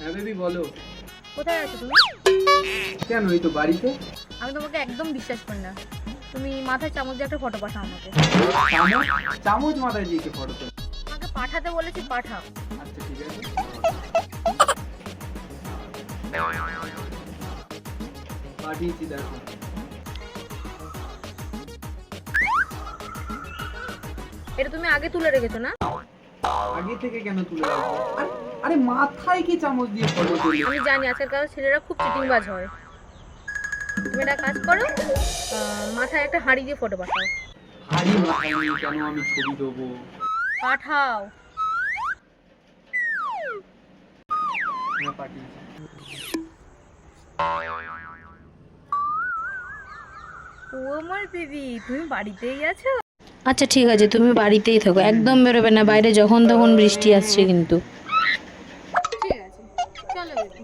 হ্যাঁ বেবি বলো। কোথায় আছো তুমি? কেন, এই তো বাড়িতে। আমি তোমাকে একদম বিশ্বাস করি না। তুমি মাথায় চামচ দিয়ে একটা ফটো পাঠাও আমাকে। চামচ? চামচ মাথায় দিয়ে কে ফটো তোলে? তোমাকে পাঠাতে বলেছি, পাঠাও। আচ্ছা ঠিক আছে। পাঠিয়েছি দেখো। এটা তুমি আগে তুলে রেখেছো না? আগে থেকে কেন তুলে রাখবো? আরে মাথায় কি চামচ দিয়ে ফটো তোলে? আমি জানি আজকালকার ছেলেরা খুব চিটিংবাজ হয়। তুমি একটা কাজ করো, মাথায় একটা হাঁড়ি দিয়ে ফটো পাঠাও। হাড়ি মাথায় নিয়ে কেন আমি ছবি দেবো? পাঠাও। হ্যাঁ পাঠিয়েছি। ও আমার দিদি, তুমি বাড়িতেই আছো? আচ্ছা ঠিক আছে, তুমি বাড়িতেই থাকো, একদম বেরোবে না বাইরে, যখন তখন বৃষ্টি আসছে কিন্তু। ঠিক আছে, চলো বেবি।